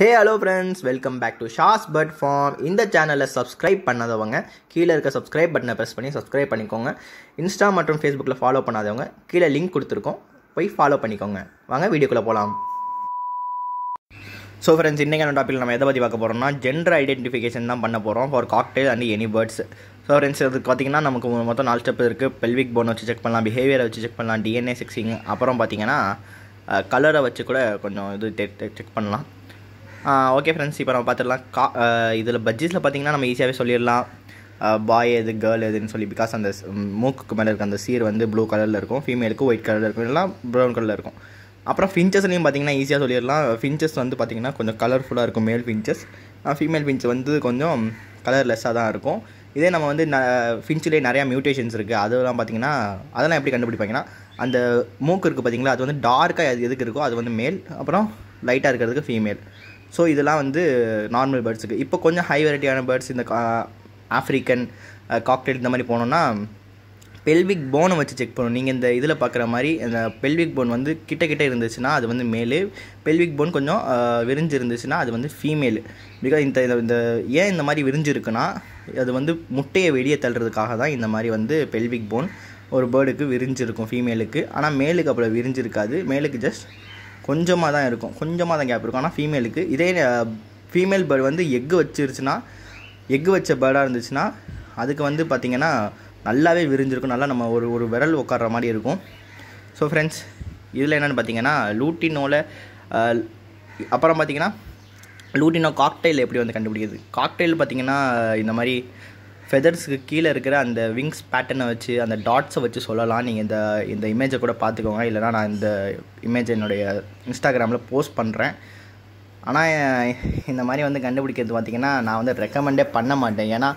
Hey hello friends, welcome back to Shah's Bird Farm. இந்த சேனலை subscribe பண்ணாதவங்க கீழே இருக்க சப்ஸ்கிரைப் பட்டனை ப்ரெஸ் பண்ணி சப்ஸ்கிரைப் பண்ணிக்கோங்க. இன்ஸ்டா மற்றும் ஃபேஸ்புக்கில் ஃபாலோ பண்ணாதவங்க கீழே லிங்க் கொடுத்துருக்கோம், போய் ஃபாலோ பண்ணிக்கோங்க. வாங்க வீடியோக்குள்ளே போகலாம். ஸோ ஃப்ரெண்ட்ஸ், இன்றைக்கான டாப்பிக்கில் நம்ம எதை பற்றி பார்க்க போகிறோம்னா ஜெண்டர் ஐடென்டிஃபிகேஷன் தான் பண்ண போகிறோம் for cocktail and any birds. So friends, அதுக்கு பார்த்திங்கன்னா நமக்கு மொத்தம் 4 ஸ்டெப் இருக்குது. பெல்விக் போனை வச்சு செக் பண்ணலாம், பிஹேவியரை வச்சு செக் பண்ணலாம், டிஎன்ஏ செக்ஸிங், அப்புறம் பார்த்திங்கன்னா கலரை வச்சு கூட கொஞ்சம் இது செக் பண்ணலாம். ஓகே ஃப்ரெண்ட்ஸ், இப்போ நம்ம பார்த்துடலாம். இதில் பட்ஜெட்ஸில் பார்த்திங்கன்னா நம்ம ஈஸியாகவே சொல்லிடலாம் பாய் எது கேர்ள் எதுன்னு சொல்லி. பிகாஸ் அந்த மூக்குக்கு மேலே இருக்க அந்த சீர் வந்து ப்ளூ கலரில் இருக்கும், ஃபீமேலுக்கு ஒயிட் கலரில் இருக்கும், இல்லைனா ப்ரௌன் கலரில் இருக்கும். அப்புறம் ஃபின்ச்சஸ்லையும் பார்த்திங்கன்னா ஈஸியாக சொல்லிடலாம். ஃபின்ச்சஸ் வந்து பார்த்திங்கன்னா கொஞ்சம் கலர்ஃபுல்லாக இருக்கும் மேல் ஃபின்ச்சஸ், ஃபீமேல் ஃபின்ச் வந்து கொஞ்சம் கலர்லெஸ்ஸாக தான் இருக்கும். இதே நம்ம வந்து ஃபின்ச்சிலே நிறையா மியூட்டேஷன்ஸ் இருக்குது. அதெல்லாம் பார்த்திங்கன்னா அதெல்லாம் எப்படி கண்டுபிடிப்பாங்கன்னா, அந்த மூக்கு இருக்குது பார்த்திங்களா, அது வந்து டார்க்காக எதுக்கு இருக்கோ அது வந்து மேல், அப்புறம் லைட்டாக இருக்கிறதுக்கு ஃபீமேல். ஸோ இதெல்லாம் வந்து நார்மல் பேர்ட்ஸுக்கு. இப்போ கொஞ்சம் ஹை வெரைட்டியான பேர்ட்ஸ், இந்த ஆஃப்ரிக்கன் காக்டெயில் இந்த மாதிரி போனோன்னா பெல்விக் போனை வச்சு செக் பண்ணணும். நீங்கள் இந்த இதில் பார்க்குற மாதிரி இந்த பெல்விக் போன் வந்து கிட்ட இருந்துச்சுன்னா அது வந்து மேலு, பெல்விக் போன் கொஞ்சம் விரிஞ்சு இருந்துச்சுன்னா அது வந்து ஃபீமேலு. பிகாஸ் இந்த ஏன் இந்த மாதிரி விரிஞ்சு இருக்குன்னா, அது வந்து முட்டையை வெளியே தள்ளுறதுக்காக தான் இந்த மாதிரி வந்து பெல்விக் போன் ஒரு பேர்டுக்கு விரிஞ்சிருக்கும் ஃபீமேலுக்கு. ஆனால் மேலுக்கு அவ்வளோ விரிஞ்சிருக்காது, மேலுக்கு ஜஸ்ட் கொஞ்சமாக தான் இருக்கும், கொஞ்சமாக தான் கேப் இருக்கும். ஆனால் ஃபீமேலுக்கு இதே ஃபீமேல் பேர்டு வந்து எக்கு வச்ச பேர்டாக இருந்துச்சுன்னா அதுக்கு வந்து பார்த்திங்கன்னா நல்லாவே விரிஞ்சிருக்கும், நல்லா நம்ம ஒரு விரல் உட்கார்ற மாதிரி இருக்கும். ஸோ ஃப்ரெண்ட்ஸ், இதில் என்னென்னு பார்த்தீங்கன்னா லூட்டினோவில் அப்புறம் பார்த்திங்கன்னா லூட்டினோ காக்டெயில் எப்படி வந்து கண்டுபிடிக்கிறது. காக்டெயில் பார்த்திங்கன்னா இந்த மாதிரி ஃபெதர்ஸுக்கு கீழே இருக்கிற அந்த விங்ஸ் பேட்டர்னை வச்சு அந்த டாட்ஸை வச்சு சொல்லலாம். நீங்கள் இந்த இமேஜை கூட பார்த்துக்கோங்க, இல்லைனா நான் இந்த இமேஜை என்னுடைய இன்ஸ்டாகிராமில் போஸ்ட் பண்ணுறேன். ஆனால் இந்த மாதிரி வந்து கண்டுபிடிக்கிறது பார்த்திங்கன்னா நான் வந்து ரெக்கமெண்டே பண்ண மாட்டேன். ஏன்னா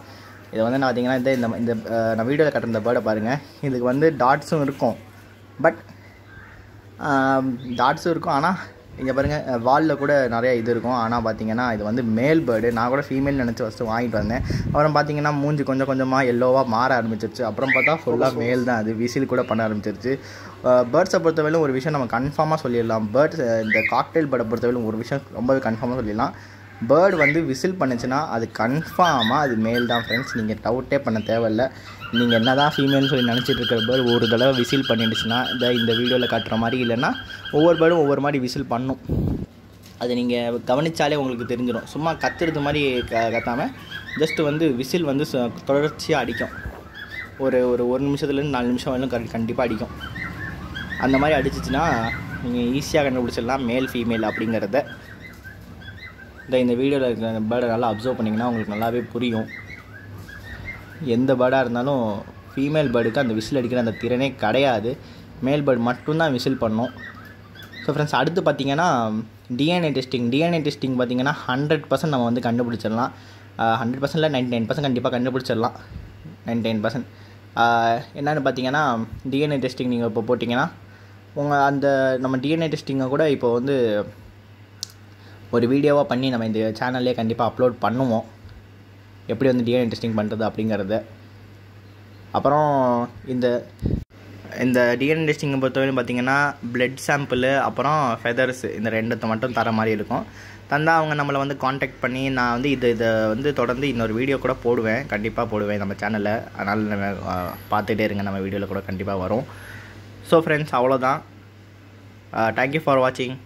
இதை வந்து நான் பார்த்திங்கன்னா இந்த நான் வீடியோவில் கட்டுற இந்த பேர்டை பாருங்கள், இதுக்கு வந்து டாட்ஸும் இருக்கும், பட் டாட்ஸும் இருக்கும். ஆனால் இங்கே பாருங்கள், வாலில் கூட நிறையா இது இருக்கும். ஆனால் பார்த்திங்கன்னா இது வந்து மேல் பேர்டு. நான் கூட ஃபீமேல் நினச்சி ஃபஸ்ட்டு வாங்கிட்டு வந்தேன். அப்புறம் பார்த்திங்கன்னா மூஞ்சி கொஞ்சம் கொஞ்சமாக எல்லோவாக மாற ஆரம்பிச்சிருச்சு. அப்புறம் பார்த்தா ஃபுல்லாக மேல் தான், அது விசில் கூட பண்ண ஆரம்பிச்சிருச்சு. பேர்ட்ஸை பொறுத்தவரையிலும் ஒரு விஷயம் நம்ம கன்ஃபார்மாக சொல்லிடலாம். பேர்ட்ஸ் இந்த காக்டெயில் பேர்டை பொறுத்தவரையிலும் ஒரு விஷயம் ரொம்பவே கன்ஃபார்மாக சொல்லிடலாம். பேர்டு வந்து விசில் பண்ணுச்சுன்னா அது கன்ஃபார்மாக அது மேல் தான் ஃப்ரெண்ட்ஸ். நீங்கள் டவுட்டே பண்ண தேவையில்லை. நீங்கள் என்ன தான் ஃபீமேல்னு சொல்லி நினச்சிட்டு இருக்கிற பேர்டு ஒரு தடவை விசில் பண்ணிடுச்சுன்னா இந்த வீடியோவில் காட்டுற மாதிரி, இல்லைன்னா ஒவ்வொரு பேர்டும் ஒவ்வொரு மாதிரி விசில் பண்ணும். அது நீங்கள் கவனித்தாலே உங்களுக்கு தெரிஞ்சிடும். சும்மா கத்துறது மாதிரி கத்தாமல் ஜஸ்ட்டு வந்து விசில் வந்து தொடர்ச்சியாக அடிக்கும். ஒரு நிமிஷத்துலேருந்து 4 நிமிஷம் வரலும் கண்டிப்பாக அடிக்கும். அந்த மாதிரி அடிச்சிச்சின்னா நீங்கள் ஈஸியாக கண்டுபிடிச்சிடலாம் மேல் ஃபீமேல் அப்படிங்கிறத. இந்த வீடியோவில் இருக்கிற பேர்டை நல்லா அப்சர்வ் பண்ணிங்கன்னா உங்களுக்கு நல்லாவே புரியும். எந்த பேர்டாக இருந்தாலும் ஃபீமேல் பேர்டுக்கு அந்த விசில் அடிக்கிற அந்த திறனே கிடையாது, மேல் பேர்டு மட்டும்தான் விசில் பண்ணும். ஸோ ஃப்ரெண்ட்ஸ், அடுத்து பார்த்திங்கன்னா டிஎன்ஏ டெஸ்டிங் பார்த்திங்கன்னா 100% நம்ம வந்து கண்டுபிடிச்சிடலாம். 100% இல்லை, 99% கண்டிப்பாக கண்டுபிடிச்சிடலாம். 99% என்னென்னு பார்த்திங்கன்னா டிஎன்ஏ டெஸ்டிங் நீங்கள் இப்போ போட்டிங்கன்னா நம்ம டிஎன்ஏ டெஸ்டிங்கை கூட இப்போ வந்து ஒரு வீடியோவாக பண்ணி நம்ம இந்த சேனல்லே கண்டிப்பாக அப்லோட் பண்ணுவோம், எப்படி வந்து டிஎன்ஏ டெஸ்டிங் பண்ணுறது அப்படிங்கிறத. அப்புறம் இந்த டிஎன்ஏ டெஸ்டிங்கை பொறுத்தவரைக்கும் பார்த்திங்கன்னா பிளட் சாம்பிள் அப்புறம் ஃபெதர்ஸ் இந்த 2 மட்டும் தர மாதிரி இருக்கும். தந்தால் அவங்க நம்மளை வந்து காண்டாக்ட் பண்ணி நான் வந்து இதை வந்து தொடர்ந்து இன்னொரு வீடியோ கூட போடுவேன், கண்டிப்பாக போடுவேன் நம்ம சேனலில். அதனால் நம்ம பார்த்துட்டே இருங்க, நம்ம வீடியோவில் கூட கண்டிப்பாக வரும். ஸோ ஃப்ரெண்ட்ஸ், அவ்வளோதான். தேங்க்யூ ஃபார் வாட்சிங்.